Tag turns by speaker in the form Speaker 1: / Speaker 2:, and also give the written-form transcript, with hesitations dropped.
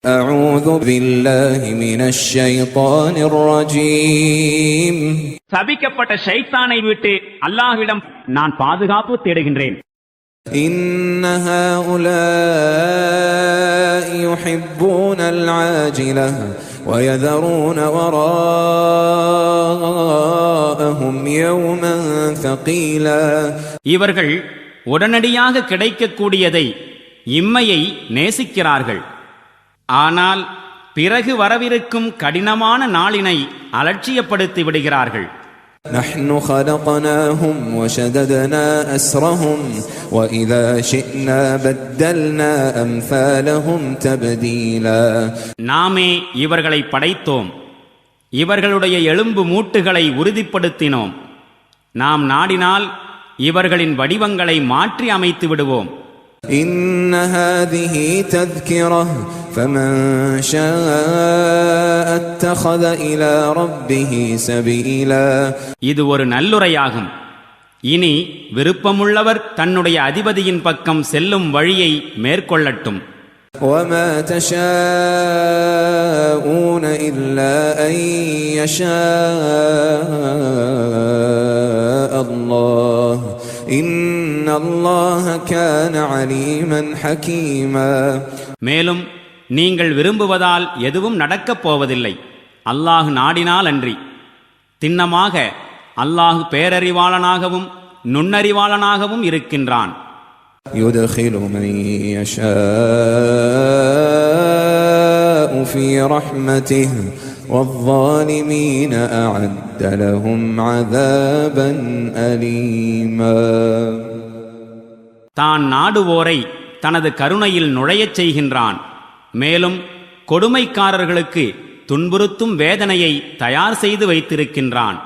Speaker 1: أعوذ بالله من الشيطان الرجيم
Speaker 2: சபிக்கப்பட்ட ஷைத்தானை விட்டு அல்லாஹ்விடம் நான் பாதுகாப்பு தேடுகின்றேன்.
Speaker 1: إن هؤلاء يحبون العاجلة ويذرون وراءهم يوما ثقيلا
Speaker 2: இவர்கள் உடனடியாக கிடைக்கக்கூடியதை இம்மையை நேசிக்கிறார்கள். ஆனால் பிறகு வரவிருக்கும் கடினமான நாளினை அலட்சியப்படுத்தி விடுகிறார்கள்.
Speaker 1: نحن خلقناهم وشددنا أسرهم وإذا شئنا بدلنا أمثالهم تبديلا
Speaker 2: நாமே இவர்களை படைத்தோம், இவர்களுடைய எலும்பு மூட்டுகளை உறுதிப்படுத்தினோம். நாம் நாடினால் இவர்களின் வடிவங்களை மாற்றி அமைத்து விடுவோம்.
Speaker 1: إن هذه تذكرة فمن شاء اتخذ إلى ربه سبيلا
Speaker 2: இது ஒரு நல்லுரையாகும். இனி விருப்பமுள்ளவர் தன்னுடைய அதிபதியின் பக்கம் செல்லும் வழியை மேற்கொள்ளட்டும்.
Speaker 1: وما تشاءون إلا أن يشاء الله إن الله كان عليما حكيما
Speaker 2: மேலும் நீங்கள் விரும்புவதால் எதுவும் நடக்கப் போவதில்லை, அல்லாஹ் நாடினால் அன்றி. திண்ணமாக அல்லாஹ் பேரறிவாளனாகவும் நுண்ணறிவாளனாகவும் இருக்கின்றான்.
Speaker 1: يدخل من يشاء في رحمته والظالمين أعد لهم عذابا أليما
Speaker 2: தான் நாடுவோரை தனது கருணையில் நுழையச் செய்கின்றான். மேலும் கொடுமைக்காரர்களுக்கு துன்புறுத்தும் வேதனையை தயார் செய்து வைத்திருக்கின்றான்.